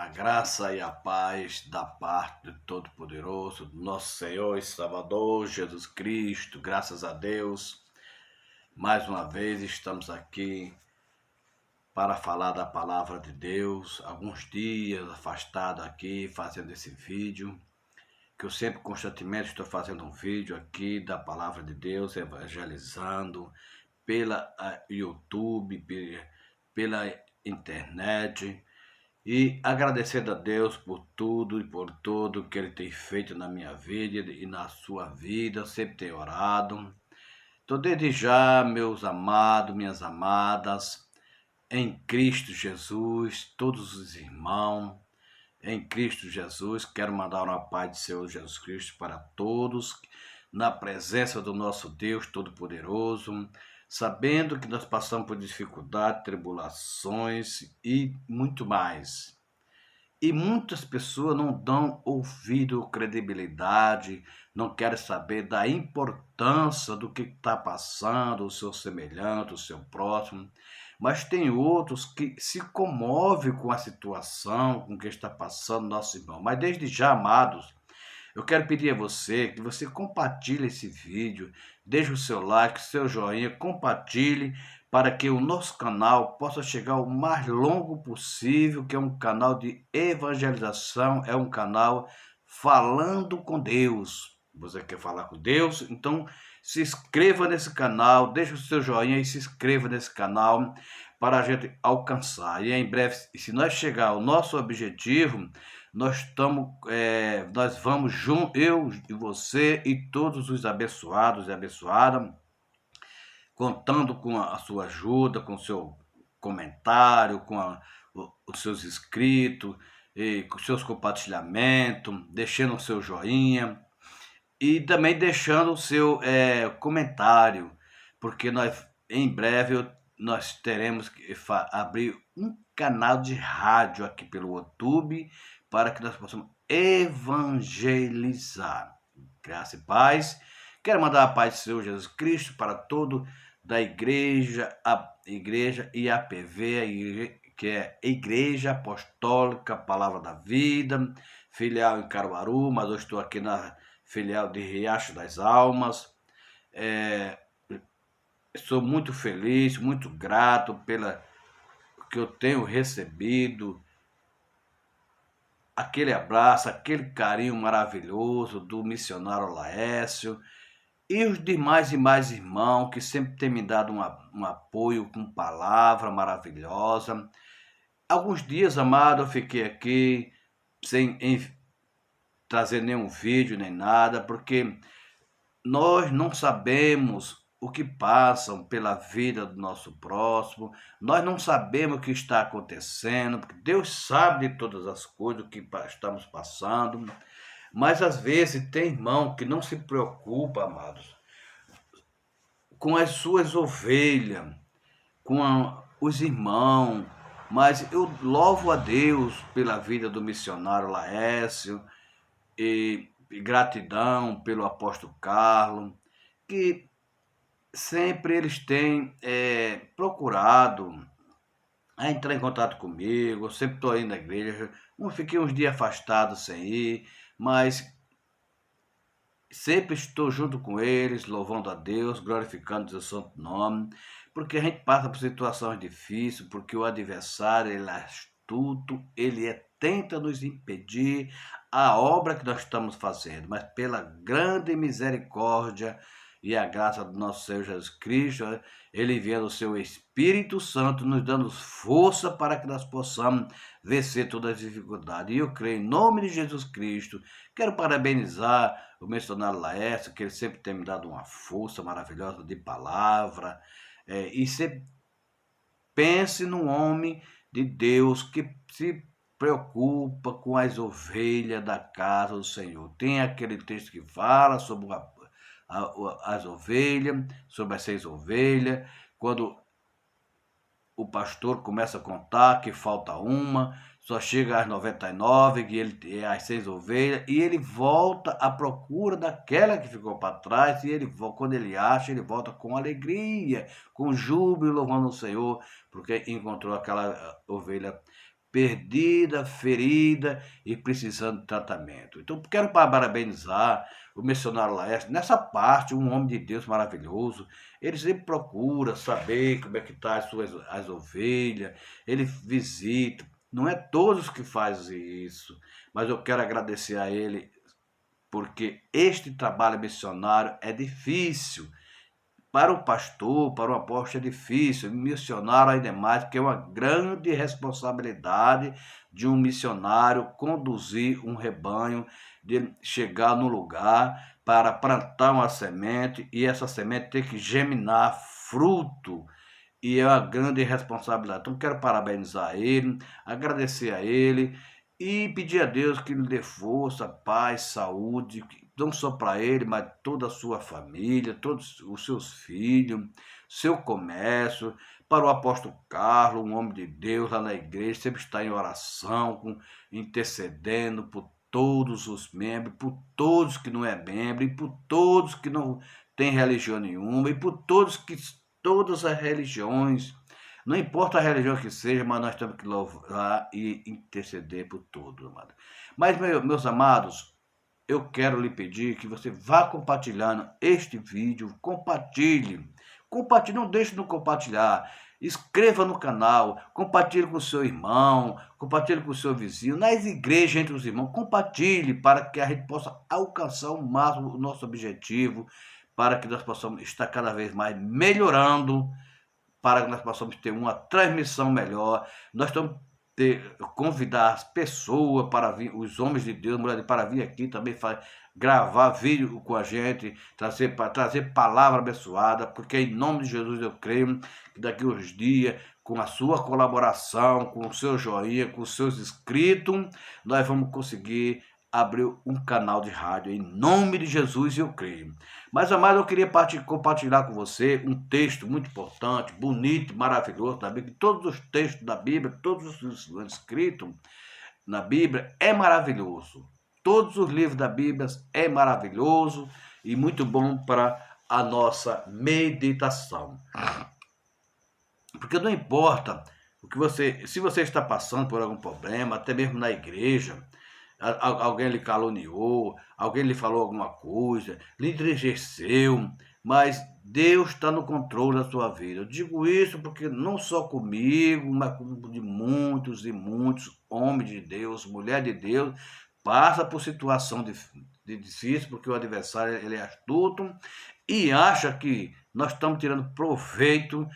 A graça e a paz da parte do Todo-Poderoso, do nosso Senhor e Salvador Jesus Cristo, graças a Deus. Mais uma vez estamos aqui para falar da palavra de Deus. Alguns dias afastado aqui fazendo esse vídeo, que eu sempre constantemente estou fazendo um vídeo aqui da palavra de Deus, evangelizando pela YouTube, pela internet. E agradecendo a Deus por tudo e por tudo que Ele tem feito na minha vida e na sua vida. Eu sempre tenho orado. Então, desde já, meus amados, minhas amadas, em Cristo Jesus, todos os irmãos, em Cristo Jesus, quero mandar uma paz do Senhor Jesus Cristo para todos, na presença do nosso Deus Todo-Poderoso, sabendo que nós passamos por dificuldades, tribulações e muito mais. E muitas pessoas não dão ouvido ou credibilidade, não querem saber da importância do que está passando, o seu semelhante, o seu próximo. Mas tem outros que se comovem com a situação, com o que está passando nosso irmão. Mas desde já, amados, eu quero pedir a você que você compartilhe esse vídeo, deixe o seu like, o seu joinha, compartilhe para que o nosso canal possa chegar o mais longo possível, que é um canal de evangelização, é um canal falando com Deus. Você quer falar com Deus? Então se inscreva nesse canal, deixe o seu joinha e se inscreva nesse canal para a gente alcançar. E em breve, se nós chegar ao nosso objetivo, nós vamos juntos, eu e você e todos os abençoados e abençoadas, contando com a sua ajuda, com o seu comentário, os seus inscritos, com os seus compartilhamentos, deixando o seu joinha e também deixando o seu comentário, porque em breve nós teremos que abrir um canal de rádio aqui pelo YouTube para que nós possamos evangelizar. Graça e paz. Quero mandar a paz do Senhor Jesus Cristo para todo da igreja, a igreja IAPV, que é Igreja Apostólica Palavra da Vida, filial em Caruaru, mas eu estou aqui na filial de Riacho das Almas. Sou muito feliz, muito grato pela que eu tenho recebido, aquele abraço, aquele carinho maravilhoso do missionário Laércio e os demais e mais irmãos que sempre têm me dado um apoio com palavra maravilhosa. Alguns dias, amado, eu fiquei aqui sem trazer nenhum vídeo nem nada, porque nós não sabemos o que passam pela vida do nosso próximo, nós não sabemos o que está acontecendo, porque Deus sabe de todas as coisas que estamos passando, mas às vezes tem irmão que não se preocupa, amados, com as suas ovelhas, os irmãos, mas eu louvo a Deus pela vida do missionário Laércio e gratidão pelo apóstolo Carlos, que sempre eles têm procurado a entrar em contato comigo. Eu sempre estou aí na igreja, fiquei uns dias afastado sem ir, mas sempre estou junto com eles, louvando a Deus, glorificando o seu santo nome, porque a gente passa por situações difíceis, porque o adversário ele é astuto, tenta nos impedir a obra que nós estamos fazendo, mas pela grande misericórdia e a graça do nosso Senhor Jesus Cristo, Ele enviando o seu Espírito Santo, nos dando força para que nós possamos vencer todas as dificuldades. E eu creio em nome de Jesus Cristo. Quero parabenizar o missionário Laércio, que ele sempre tem me dado uma força maravilhosa de palavra. E sempre pense num homem de Deus que se preocupa com as ovelhas da casa do Senhor. Tem aquele texto que fala sobre as ovelhas, sobre as 6 ovelhas, quando o pastor começa a contar que falta uma, só chega às 99, que ele é as 6 ovelhas, e ele volta à procura daquela que ficou para trás, e quando ele acha, ele volta com alegria, com júbilo, louvando o Senhor, porque encontrou aquela ovelha perdida, ferida e precisando de tratamento. Então, quero parabenizar o missionário Laércio. Nessa parte, um homem de Deus maravilhoso, ele sempre procura saber como é que estão as ovelhas, ele visita. Não é todos que fazem isso, mas eu quero agradecer a ele, porque este trabalho missionário é difícil. Para o pastor, para o apóstolo é difícil, missionário ainda mais, porque é uma grande responsabilidade de um missionário conduzir um rebanho, de chegar no lugar para plantar uma semente e essa semente ter que germinar fruto. E é uma grande responsabilidade. Então, quero parabenizar ele, agradecer a ele e pedir a Deus que lhe dê força, paz, saúde, não só para ele, mas toda a sua família, todos os seus filhos, seu comércio. Para o apóstolo Carlos, um homem de Deus lá na igreja, sempre está em oração, intercedendo por todos os membros, por todos que não é membro, e por todos que não tem religião nenhuma, e por todas as religiões. Não importa a religião que seja, mas nós temos que louvar e interceder por todos, amado. Mas, meus amados, eu quero lhe pedir que você vá compartilhando este vídeo, compartilhe, não deixe de compartilhar, inscreva no canal, compartilhe com o seu irmão, compartilhe com o seu vizinho, nas igrejas entre os irmãos, compartilhe para que a gente possa alcançar o máximo o nosso objetivo, para que nós possamos estar cada vez mais melhorando, para que nós possamos ter uma transmissão melhor. Nós estamos convidar as pessoas para vir, os homens de Deus, mulheres, para vir aqui também gravar vídeo com a gente, trazer palavra abençoada, porque em nome de Jesus eu creio que daqui uns dias, com a sua colaboração, com o seu joinha, com os seus inscritos, nós vamos conseguir abrir um canal de rádio, em nome de Jesus eu creio. Mas, amado, eu queria compartilhar com você um texto muito importante, bonito, maravilhoso da Bíblia. Todos os textos da Bíblia, todos os escritos na Bíblia é maravilhoso. Todos os livros da Bíblia é maravilhoso e muito bom para a nossa meditação. Porque não importa o que se você está passando por algum problema, até mesmo na igreja, alguém lhe caluniou, alguém lhe falou alguma coisa, lhe entristeceu, mas Deus está no controle da sua vida. Eu digo isso porque não só comigo, mas de muitos e muitos homens de Deus, mulher de Deus, passa por situação difícil, porque o adversário ele é astuto e acha que nós estamos tirando proveito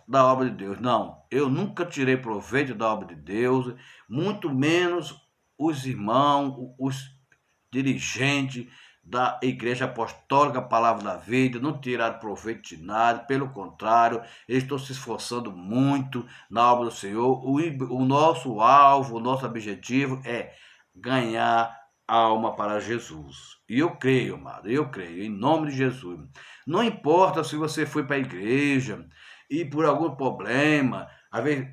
da obra de Deus. Não, eu nunca tirei proveito da obra de Deus, muito menos os irmãos, os dirigentes da Igreja Apostólica Palavra da Vida, não tiraram proveito de nada, pelo contrário, eles estão se esforçando muito na obra do Senhor. O nosso alvo, o nosso objetivo é ganhar alma para Jesus. E eu creio, amado, eu creio, em nome de Jesus. Não importa se você foi para a igreja e por algum problema, às vezes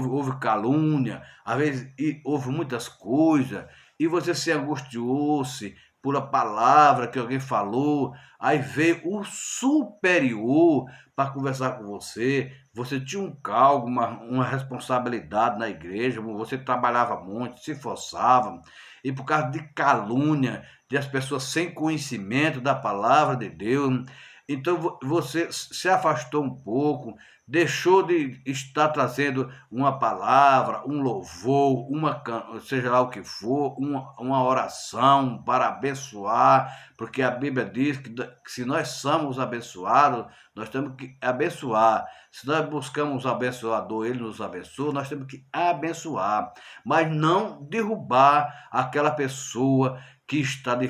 houve calúnia, às vezes houve muitas coisas, e você se angustiou-se por a palavra que alguém falou, aí veio o superior para conversar com você, você tinha um cargo, uma responsabilidade na igreja, você trabalhava muito, se esforçava, e por causa de calúnia, de as pessoas sem conhecimento da palavra de Deus, então você se afastou um pouco, deixou de estar trazendo uma palavra, um louvor, seja lá o que for, uma oração para abençoar, porque a Bíblia diz que se nós somos abençoados, nós temos que abençoar. Se nós buscamos o abençoador, ele nos abençoa, nós temos que abençoar, mas não derrubar aquela pessoa que está de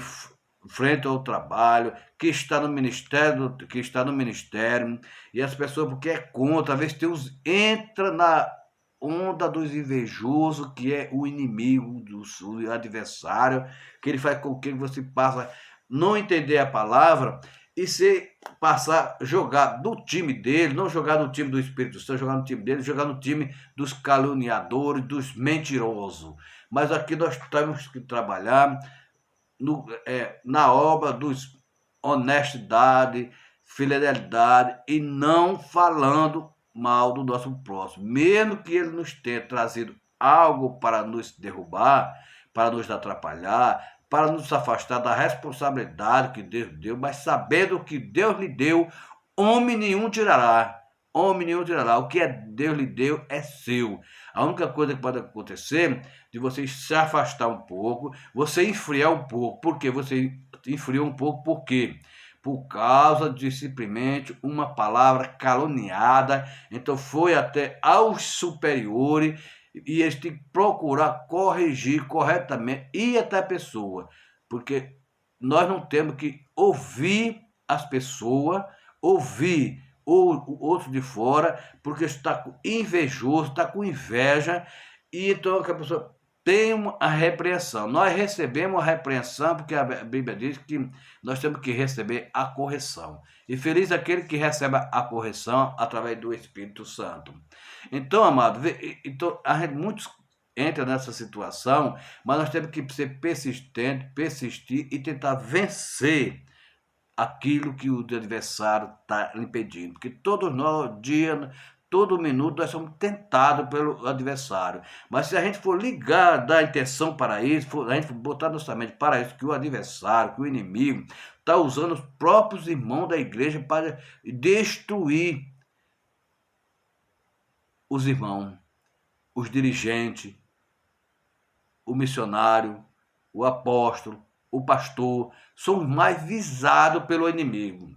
frente ao trabalho, que está no ministério, e as pessoas, porque é contra, às vezes entra na onda dos invejosos, que é o inimigo, o adversário, que ele faz com que você passe não entender a palavra e se passar a jogar do time dele, não jogar no time do Espírito Santo, jogar no time dele, jogar no time dos caluniadores, dos mentirosos. Mas aqui nós temos que trabalhar na obra dos honestidade, fidelidade e não falando mal do nosso próximo, mesmo que ele nos tenha trazido algo para nos derrubar, para nos atrapalhar, para nos afastar da responsabilidade que Deus deu, mas sabendo que Deus lhe deu, homem nenhum tirará. Homem nenhum tirará. O que Deus lhe deu é seu. A única coisa que pode acontecer de você se afastar um pouco, você esfriar um pouco. Por que você esfriou um pouco? Por quê? Por causa de simplesmente uma palavra caluniada. Então foi até aos superiores e eles têm que procurar corrigir corretamente e até a pessoa. Porque nós não temos que ouvir as pessoas, ouvir o outro de fora, porque está invejoso, está com inveja, e então a pessoa tem a repreensão. Nós recebemos a repreensão porque a Bíblia diz que nós temos que receber a correção. E feliz aquele que recebe a correção através do Espírito Santo. Então, amado, então, muitos entram nessa situação, mas nós temos que ser persistente, persistir e tentar vencer aquilo que o adversário está impedindo. Porque todos nós, dia, todo minuto, nós somos tentados pelo adversário. Mas se a gente for ligar, dar intenção para isso, a gente for botar nossa mente para isso, que o adversário, que o inimigo, está usando os próprios irmãos da igreja para destruir os irmãos, os dirigentes, o missionário, o apóstolo, o pastor, são os mais visados pelo inimigo.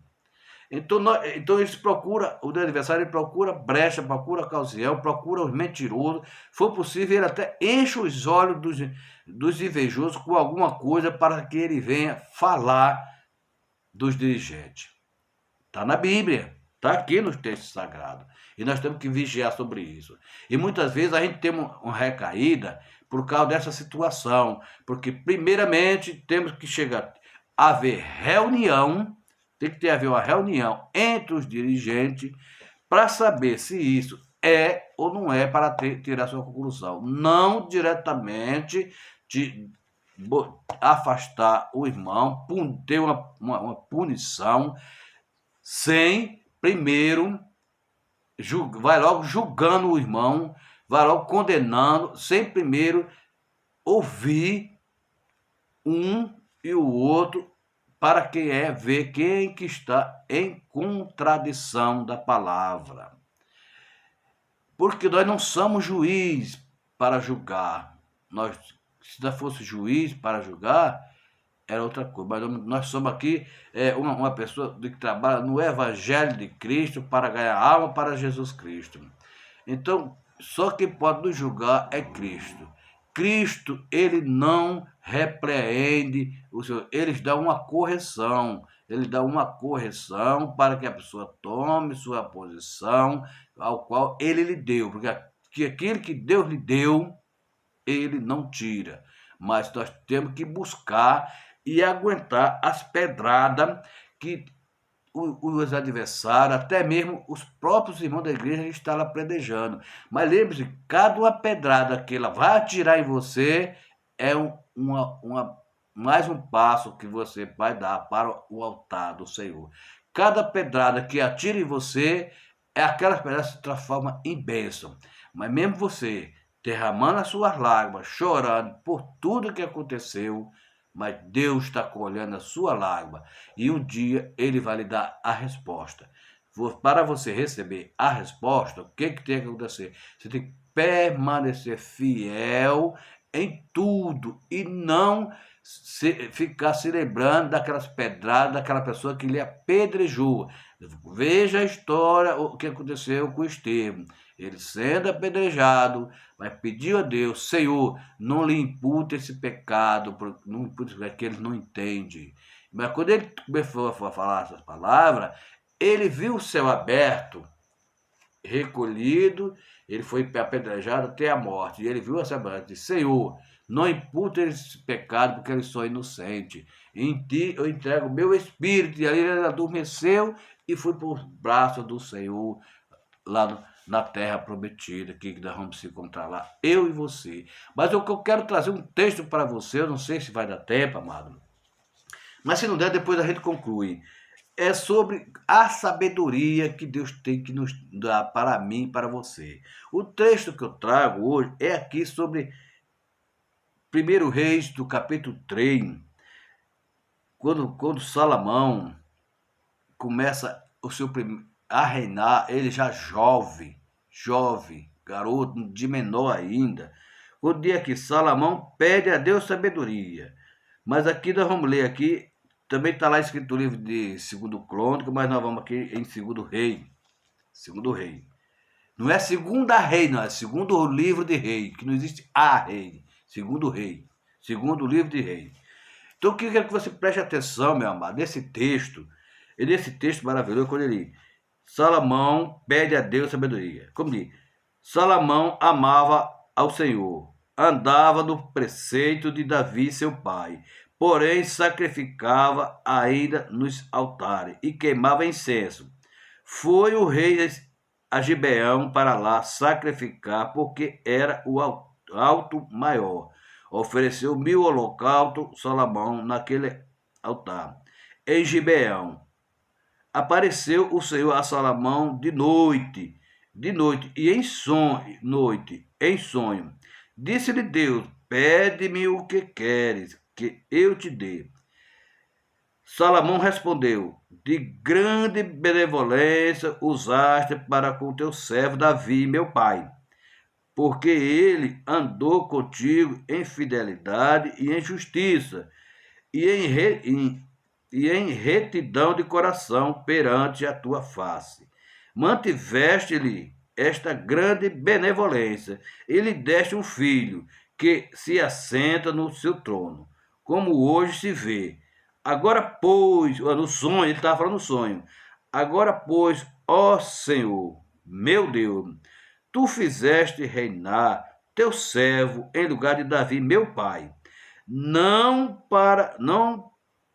Então eles procuram, o adversário ele procura brecha, procura ocasião, procura os mentirosos. Se for possível, ele até enche os olhos dos invejosos com alguma coisa para que ele venha falar dos dirigentes. Está na Bíblia, está aqui nos textos sagrados. E nós temos que vigiar sobre isso. E muitas vezes a gente tem uma recaída por causa dessa situação. Porque, primeiramente, temos que chegar a haver reunião, tem que haver uma reunião entre os dirigentes para saber se isso é ou não é para tirar sua conclusão. Não diretamente de afastar o irmão, ter uma punição, sem primeiro vai logo julgando o irmão, vai logo condenando, sem primeiro ouvir um e o outro, para quem ver quem que está em contradição da palavra. Porque nós não somos juiz para julgar. Se nós fosse juiz para julgar, era outra coisa. Mas nós somos aqui uma pessoa que trabalha no Evangelho de Cristo para ganhar alma para Jesus Cristo. Então, só quem pode nos julgar é Cristo. Cristo, ele não repreende, ele dá uma correção. Ele dá uma correção para que a pessoa tome sua posição, ao qual ele lhe deu. Porque aquilo que Deus lhe deu, ele não tira. Mas nós temos que buscar e aguentar as pedradas que os adversários, até mesmo os próprios irmãos da igreja estão lá predejando. Mas lembre-se, cada uma pedrada que ela vai atirar em você é mais um passo que você vai dar para o altar do Senhor. Cada pedrada que atira em você, aquela pedrada se transforma em bênção. Mas mesmo você derramando as suas lágrimas, chorando por tudo que aconteceu, mas Deus está colhendo a sua lágrima e um dia ele vai lhe dar a resposta. Para você receber a resposta, o que tem que acontecer? Você tem que permanecer fiel em tudo e não ficar se lembrando daquelas pedradas, daquela pessoa que lhe apedrejou. Veja a história, o que aconteceu com Estevão. Ele sendo apedrejado, mas pediu a Deus: Senhor, não lhe impute esse pecado, não impute, porque ele não entende. Mas quando ele começou a falar essas palavras, ele viu o céu aberto, recolhido, ele foi apedrejado até a morte. E ele viu o céu aberto e disse: Senhor, não impute esse pecado, porque eles são inocentes. Em ti eu entrego o meu espírito. E ali ele adormeceu e foi para os braços do Senhor, lá na terra prometida, que nós vamos se encontrar lá, eu e você. Mas o que eu quero trazer um texto para você, eu não sei se vai dar tempo, amado, mas se não der, depois a gente conclui. é sobre a sabedoria que Deus tem que nos dar para mim e para você. O texto que eu trago hoje é aqui sobre 1 Reis, do capítulo 3, quando Salomão começa a reinar, ele já jovem, garoto, de menor ainda. O dia que Salomão pede a Deus sabedoria. Mas aqui nós vamos ler aqui, também está lá escrito o livro de 2 Crônica, mas nós vamos aqui em 2 Rei. 2 Rei. Não é segunda rei, não, é segundo livro de rei, que não existe a rei. 2 Rei. Segundo livro de rei. Então eu quero que você preste atenção, meu amado, nesse texto. E nesse texto maravilhoso, quando ele Salomão pede a Deus sabedoria. Como diz, Salomão amava ao Senhor, andava no preceito de Davi, seu pai, porém sacrificava ainda nos altares e queimava incenso. Foi o rei a Gibeão para lá sacrificar, porque era o alto maior. Ofereceu 1000 holocaustos Salomão naquele altar. Em Gibeão apareceu o Senhor a Salomão de noite, e em sonho. Disse-lhe Deus: pede-me o que queres, que eu te dê. Salomão respondeu: de grande benevolência usaste para com teu servo Davi, meu pai, porque ele andou contigo em fidelidade e em justiça, e em retidão de coração perante a tua face. Mantiveste-lhe esta grande benevolência, e lhe deste um filho, que se assenta no seu trono, como hoje se vê. Agora, pois, no sonho, ele estava falando no sonho. Agora, pois, ó Senhor, meu Deus, tu fizeste reinar teu servo em lugar de Davi, meu pai. Não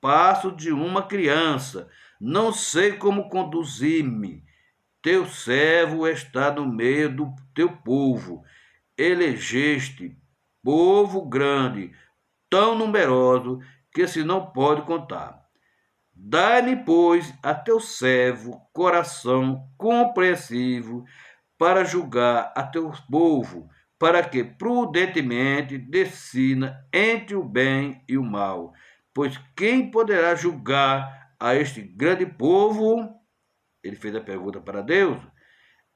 passo de uma criança, não sei como conduzir-me. Teu servo está no meio do teu povo. Elegeste povo grande, tão numeroso, que se não pode contar. Dá-lhe, pois, a teu servo coração compreensivo para julgar a teu povo, para que prudentemente decida entre o bem e o mal. Pois quem poderá julgar a este grande povo? Ele fez a pergunta para Deus.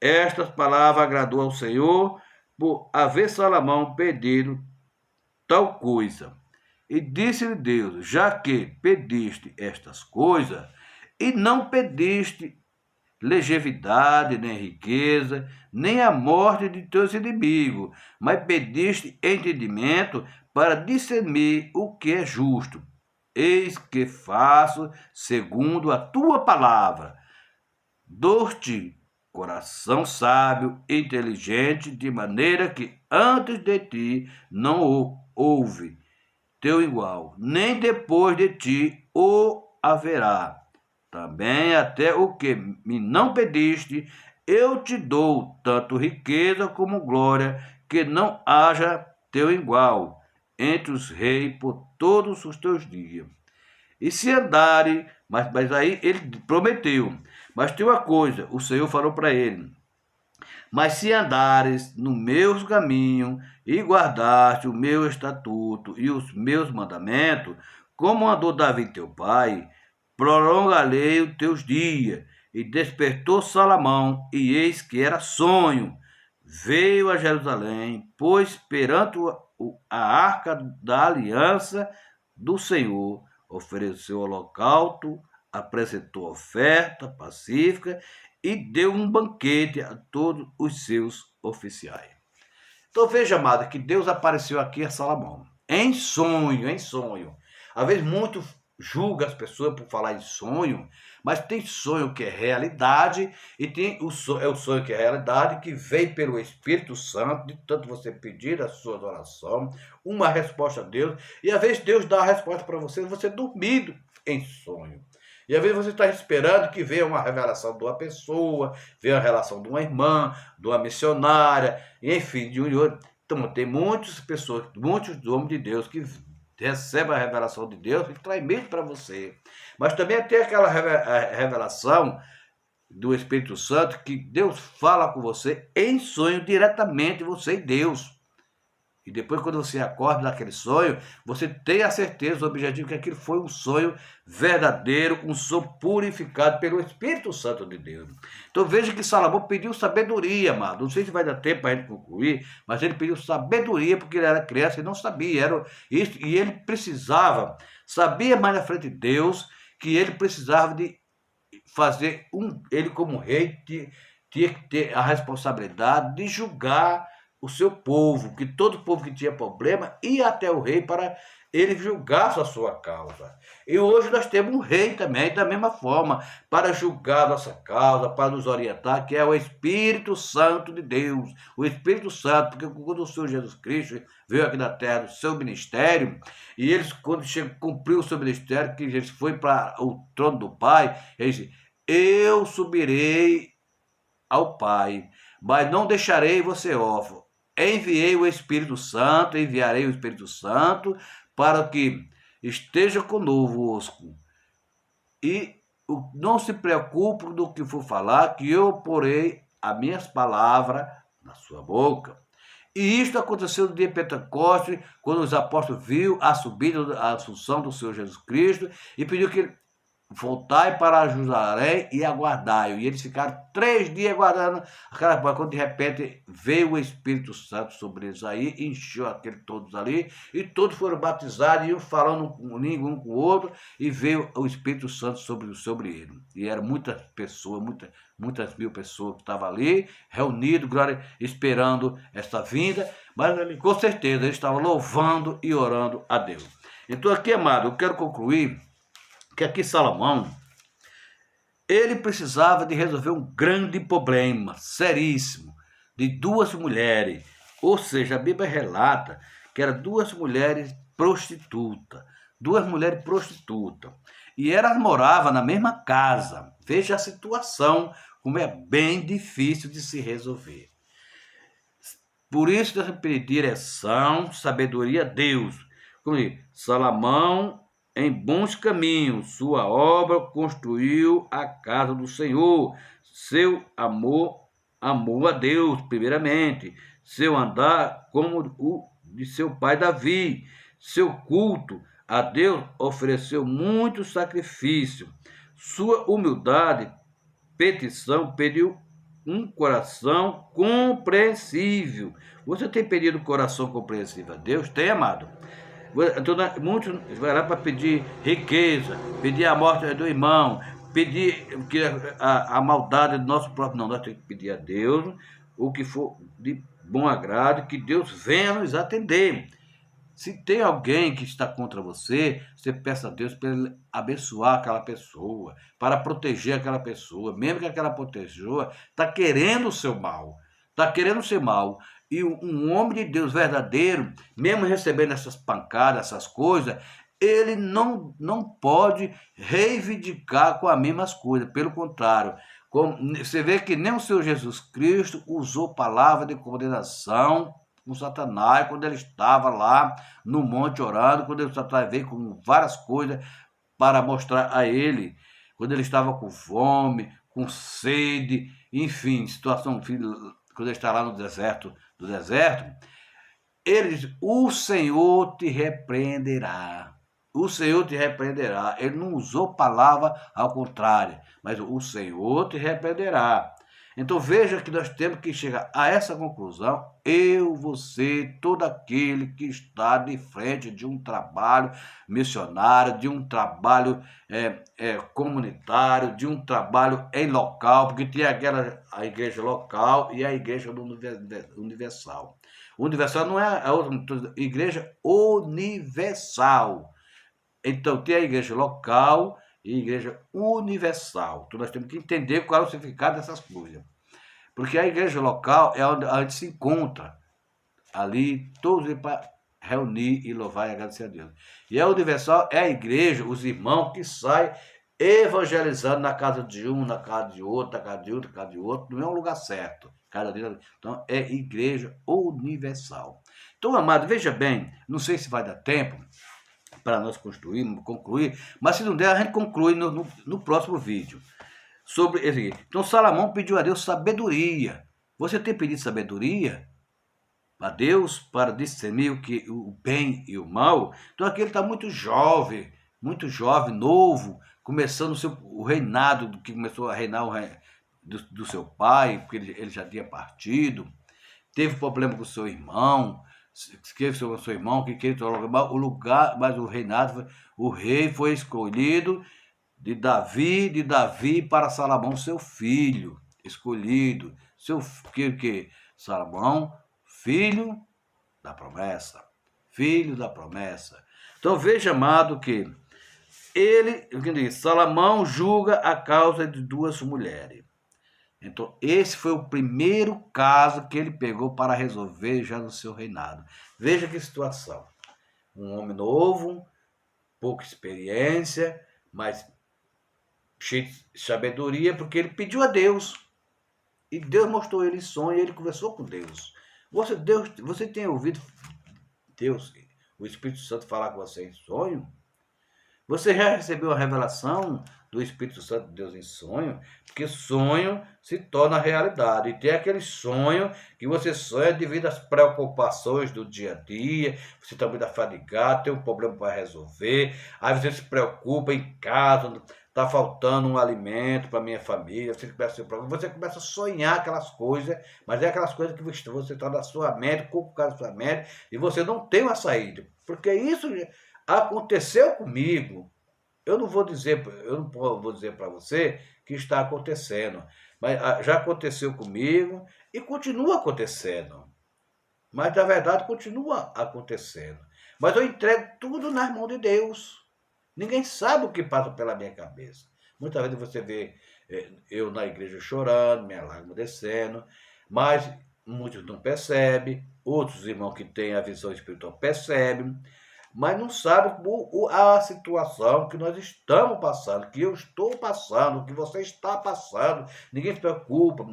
Estas palavras agradou ao Senhor, por haver Salomão pedido tal coisa. E disse-lhe Deus: já que pediste estas coisas, e não pediste longevidade, nem riqueza, nem a morte de teus inimigos, mas pediste entendimento para discernir o que é justo. Eis que faço segundo a tua palavra. Dou-te coração sábio, inteligente, de maneira que antes de ti não houve teu igual, nem depois de ti o haverá. Também até o que me não pediste, eu te dou, tanto riqueza como glória, que não haja teu igual entre os reis por todos os teus dias. E se andares, mas aí ele prometeu, mas tem uma coisa, o Senhor falou para ele: mas se andares no meu caminho e guardaste o meu estatuto e os meus mandamentos, como andou Davi teu pai, prolongarei os teus dias. E despertou Salomão, e eis que era sonho. Veio a Jerusalém, pôs perante a arca da aliança do Senhor, ofereceu holocausto, apresentou oferta pacífica e deu um banquete a todos os seus oficiais. Então veja, amado, que Deus apareceu aqui a Salomão, em sonho. Às vezes muito julga as pessoas por falar em sonho, mas tem sonho que é realidade e tem o sonho que é realidade, que vem pelo Espírito Santo, de tanto você pedir a sua oração, uma resposta a Deus, e às vezes Deus dá a resposta para você dormindo em sonho. E às vezes você está esperando que venha uma revelação de uma pessoa, venha a relação de uma irmã, de uma missionária, enfim, de um e outro. Então tem muitas pessoas, muitos homens de Deus que recebe a revelação de Deus e traz mesmo para você. Mas também tem aquela revelação do Espírito Santo que Deus fala com você em sonho diretamente, você e Deus. E depois, quando você acorda daquele sonho, você tem a certeza, o objetivo, que aquilo foi um sonho verdadeiro, um sonho purificado pelo Espírito Santo de Deus. Então veja que Salomão pediu sabedoria, amado. Não sei se vai dar tempo para a gente concluir, mas ele pediu sabedoria porque ele era criança e não sabia. Era isso, e ele precisava, sabia mais na frente de Deus, que ele precisava de fazer ele como rei tinha que ter a responsabilidade de julgar o seu povo, que todo povo que tinha problema ia até o rei para ele julgar a sua causa. E hoje nós temos um rei também, da mesma forma, para julgar a nossa causa, para nos orientar, que é o Espírito Santo de Deus. O Espírito Santo, porque quando o Senhor Jesus Cristo veio aqui na terra do seu ministério, e ele, quando cumpriu o seu ministério, que ele foi para o trono do Pai, ele disse: eu subirei ao Pai, mas não deixarei você órfão. Enviarei o Espírito Santo para que esteja conosco. E não se preocupe do que for falar, que eu porei as minhas palavras na sua boca. E isto aconteceu no dia de Pentecostes, quando os apóstolos viram a subida, a assunção do Senhor Jesus Cristo, e pediu que ele voltai para Jerusalém e aguardai. E eles ficaram 3 dias aguardando aquela porta, quando de repente veio o Espírito Santo sobre eles aí, encheu todos ali, e todos foram batizados, e um falando com língua um com o outro, e veio o Espírito Santo sobre ele. E eram muitas pessoas, muitas mil pessoas que estavam ali, reunidos, glória, esperando esta vinda, mas com certeza eles estavam louvando e orando a Deus. Então aqui, amado, eu quero concluir que aqui Salomão, ele precisava de resolver um grande problema, seríssimo, de 2 mulheres. Ou seja, a Bíblia relata que eram 2 mulheres prostitutas. 2 mulheres prostitutas. E elas moravam na mesma casa. Veja a situação, como é bem difícil de se resolver. Por isso, nós pedir direção, sabedoria a Deus. Como diz, Salomão, em bons caminhos, sua obra construiu a casa do Senhor. Seu amor amou a Deus, primeiramente. Seu andar como o de seu pai Davi. Seu culto a Deus ofereceu muito sacrifício. Sua humildade, petição, pediu um coração compreensível. Você tem pedido coração compreensível a Deus? Tem, amado? Então, muitos vão lá para pedir riqueza, pedir a morte do irmão, pedir que a maldade do nosso próprio. Não, nós temos que pedir a Deus o que for de bom agrado, que Deus venha nos atender. Se tem alguém que está contra você, você peça a Deus para ele abençoar aquela pessoa, para proteger aquela pessoa, mesmo que aquela pessoa está querendo o seu mal, está querendo o seu mal. E um homem de Deus verdadeiro, mesmo recebendo essas pancadas, essas coisas, ele não pode reivindicar com as mesmas coisas. Pelo contrário, você vê que nem o Senhor Jesus Cristo usou palavra de condenação com Satanás, quando ele estava lá no monte orando, quando o Satanás veio com várias coisas para mostrar a ele, quando ele estava com fome, com sede, enfim, situação, quando ele está lá no deserto, ele diz: o Senhor te repreenderá. O Senhor te repreenderá. Ele não usou palavra ao contrário, mas o Senhor te repreenderá. Então veja que nós temos que chegar a essa conclusão, eu, você, todo aquele que está de frente de um trabalho missionário, de um trabalho comunitário, de um trabalho em local, porque tem a igreja local e a igreja universal. Universal não é a outra igreja universal. Então tem a igreja local e igreja universal. Então nós temos que entender qual é o significado dessas coisas. Porque a igreja local é onde a gente se encontra. Ali, todos para reunir e louvar e agradecer a Deus. E a universal é a igreja, os irmãos que saem evangelizando na casa de um, na casa de outro, na casa de outro, na casa de outro. Não é um lugar certo. Cada dia. Então é igreja universal. Então, amado, veja bem, não sei se vai dar tempo, para nós concluir, mas se não der, a gente conclui no próximo vídeo. Sobre esse. Então Salomão pediu a Deus sabedoria. Você tem pedido sabedoria a Deus para discernir o bem e o mal? Então aqui ele está muito jovem, novo, começando o reinado, que começou a reinar do seu pai, porque ele já tinha partido, teve problema com o seu irmão, escreve sobre o seu irmão, que queria o lugar, mas o reinado, o rei foi escolhido de Davi para Salomão, seu filho, escolhido, que Salomão, filho da promessa. Então veja, amado, que Salomão julga a causa de duas mulheres. Então esse foi o primeiro caso que ele pegou para resolver já no seu reinado. Veja que situação. Um homem novo, pouca experiência, mas cheio de sabedoria, porque ele pediu a Deus. E Deus mostrou ele em sonho, e ele conversou com Deus. Você tem ouvido Deus, o Espírito Santo, falar com você em sonho? Você já recebeu a revelação do Espírito Santo de Deus em sonho? Porque sonho se torna realidade. E tem aquele sonho que você sonha devido às preocupações do dia a dia. Você está muito afadigado, tem um problema para resolver. Aí você se preocupa em casa, está faltando um alimento para minha família. Você começa a sonhar aquelas coisas, mas é aquelas coisas que você está na sua mente, colocado na sua mente, e você não tem uma saída. Porque isso aconteceu comigo. Eu não vou dizer para você que está acontecendo, mas já aconteceu comigo e continua acontecendo. Mas, na verdade, continua acontecendo. Mas eu entrego tudo nas mãos de Deus. Ninguém sabe o que passa pela minha cabeça. Muitas vezes você vê eu na igreja chorando, minha lágrima descendo, mas muitos não percebem, outros irmãos que têm a visão espiritual percebem, mas não sabem a situação que nós estamos passando, que eu estou passando, que você está passando. Ninguém se preocupa,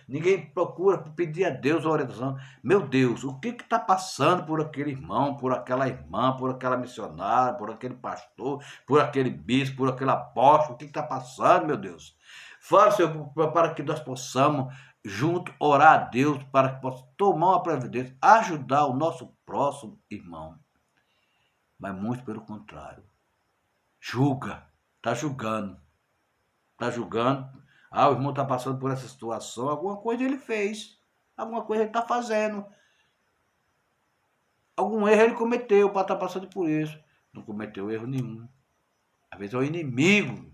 ninguém procura pedir a Deus a orientação. Meu Deus, o que está passando por aquele irmão, por aquela irmã, por aquela missionária, por aquele pastor, por aquele bispo, por aquele apóstolo? O que está passando, meu Deus? Fala, Senhor, para que nós possamos junto orar a Deus, para que possa tomar uma providência, ajudar o nosso próximo irmão. Mas muito pelo contrário. Está julgando. O irmão está passando por essa situação, alguma coisa ele fez, alguma coisa ele está fazendo. Algum erro ele cometeu para estar passando por isso. Não cometeu erro nenhum. Às vezes é o inimigo.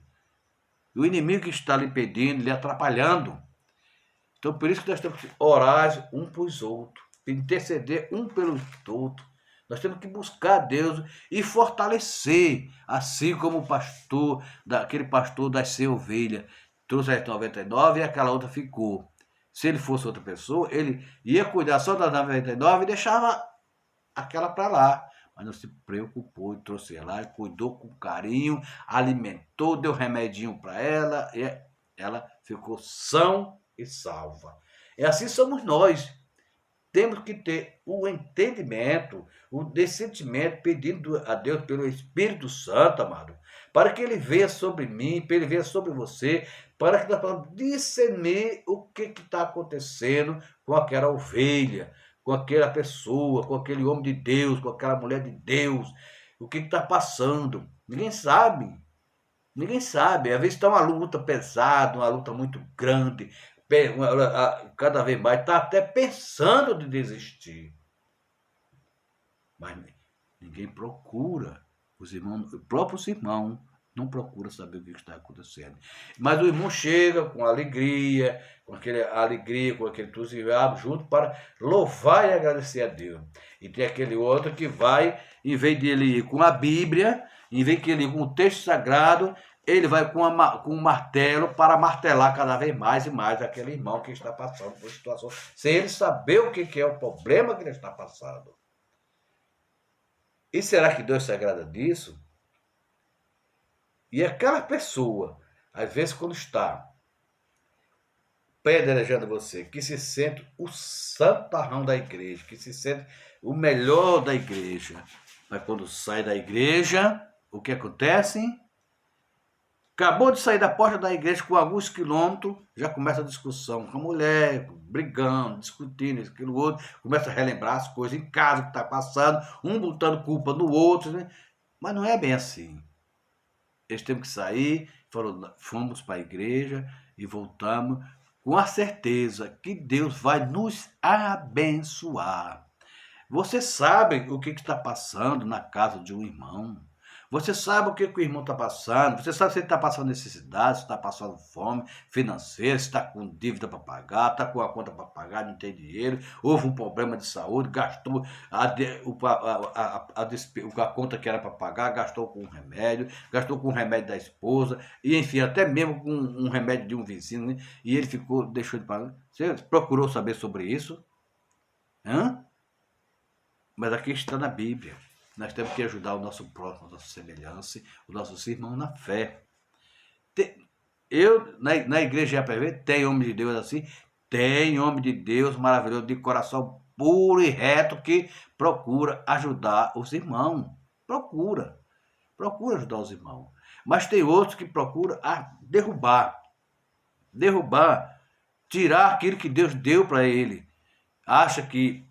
E o inimigo que está lhe impedindo, lhe atrapalhando. Então por isso que nós temos que orar um para os outros, interceder um pelos outros. Nós temos que buscar Deus e fortalecer, assim como o pastor, aquele pastor das 100 ovelhas, trouxe as 99 e aquela outra ficou. Se ele fosse outra pessoa, ele ia cuidar só das 99 e deixava aquela para lá. Mas não se preocupou e trouxe ela, cuidou com carinho, alimentou, deu remedinho para ela e ela ficou sã e salva. E assim somos nós. Temos que ter o entendimento, o discernimento, pedindo a Deus pelo Espírito Santo, amado, para que Ele venha sobre mim, para Ele venha sobre você, para que nós possamos discernir o que está acontecendo com aquela ovelha, com aquela pessoa, com aquele homem de Deus, com aquela mulher de Deus, o que está passando. Ninguém sabe. Às vezes está uma luta pesada, uma luta muito grande, cada vez mais está até pensando de desistir. Mas ninguém procura, os próprios irmãos não procuram saber o que está acontecendo. Mas o irmão chega com alegria, com aquele entusiasmo junto para louvar e agradecer a Deus. E tem aquele outro que vai, em vez de ele ir com a Bíblia, em vez de ele ir com o texto sagrado, ele vai com um martelo para martelar cada vez mais e mais aquele irmão que está passando por situação, sem ele saber o que é o problema que ele está passando. E será que Deus se agrada disso? E aquela pessoa, às vezes quando está pedelejando você, que se sente o santarrão da igreja, que se sente o melhor da igreja, Mas quando sai da igreja, o que acontece? Acabou de sair da porta da igreja com alguns quilômetros, já começa a discussão com a mulher, brigando, discutindo, isso, aquilo, outro. Começa a relembrar as coisas em casa que está passando, um botando culpa no outro, né? Mas não é bem assim. Eles têm que sair, fomos para a igreja e voltamos com a certeza que Deus vai nos abençoar. Você sabe o que está passando na casa de um irmão. Você sabe o que o irmão está passando. Você sabe se ele está passando necessidade, se está passando fome financeira, se está com dívida para pagar, está com a conta para pagar, não tem dinheiro, houve um problema de saúde, gastou a conta que era para pagar, gastou com um remédio, gastou com o remédio da esposa, e enfim, até mesmo com um remédio de um vizinho, né? E ele deixou de pagar. Você procurou saber sobre isso? Hã? Mas aqui está na Bíblia. Nós temos que ajudar o nosso próximo, a nossa semelhança, os nossos irmãos na fé. Eu, na igreja IAPV, tem homem de Deus assim, tem homem de Deus maravilhoso, de coração puro e reto, que procura ajudar os irmãos. Procura ajudar os irmãos. Mas tem outros que procuram derrubar, tirar aquilo que Deus deu para ele. Acha que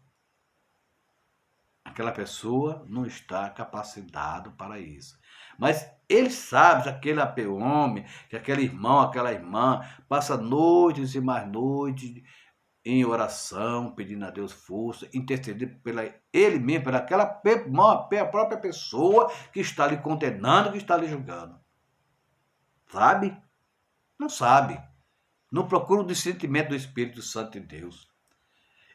aquela pessoa não está capacitado para isso. Mas ele sabe que aquele homem, que aquele irmão, aquela irmã, passa noites e mais noites em oração, pedindo a Deus força, intercedendo pela ele mesmo, pela aquela própria pessoa que está lhe condenando, que está lhe julgando. Sabe? Não sabe. Não procura o discernimento do Espírito Santo de Deus.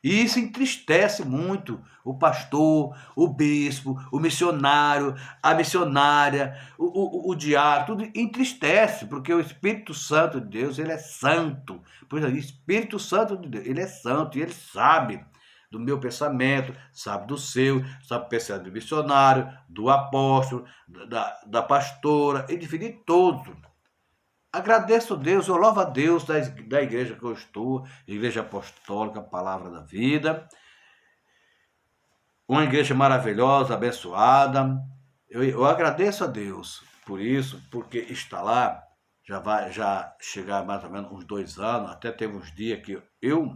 E isso entristece muito o pastor, o bispo, o missionário, a missionária, o diácono, tudo entristece, porque o Espírito Santo de Deus, ele é santo. Pois é, o Espírito Santo de Deus, ele é santo e ele sabe do meu pensamento, sabe do seu, sabe o pensamento do missionário, do apóstolo, da pastora, e de todos. Agradeço a Deus, eu louvo a Deus da igreja que eu estou, Igreja Apostólica, Palavra da Vida. Uma igreja maravilhosa, abençoada. Eu agradeço a Deus por isso, porque está lá, já chegar mais ou menos uns 2 anos, até teve uns dias que eu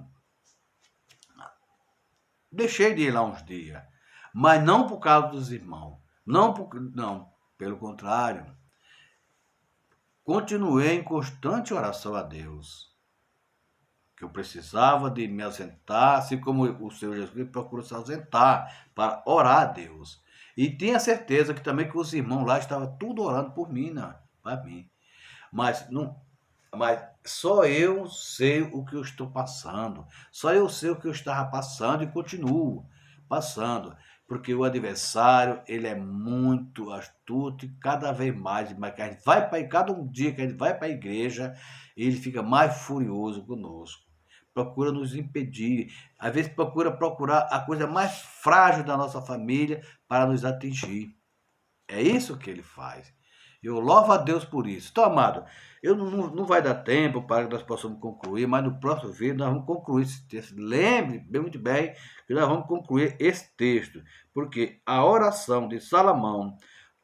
deixei de ir lá uns dias, mas não por causa dos irmãos, não, pelo contrário. Continuei em constante oração a Deus, que eu precisava de me ausentar, assim como o Senhor Jesus procura se ausentar para orar a Deus. E tinha certeza que também que os irmãos lá estavam tudo orando por mim, para mim. Mas só eu sei o que eu estou passando, só eu sei o que eu estava passando e continuo passando. Porque o adversário, ele é muito astuto e cada vez mais que a gente vai para cada um dia que a gente vai para a igreja, ele fica mais furioso conosco. Procura nos impedir, às vezes procurar a coisa mais frágil da nossa família para nos atingir. É isso que ele faz. Eu louvo a Deus por isso. Então, amado, não vai dar tempo para que nós possamos concluir, mas no próximo vídeo nós vamos concluir esse texto. Lembre muito bem que nós vamos concluir esse texto, porque a oração de Salomão,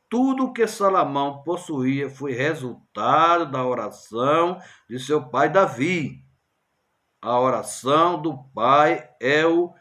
tudo o que Salomão possuía foi resultado da oração de seu pai Davi. A oração do pai é o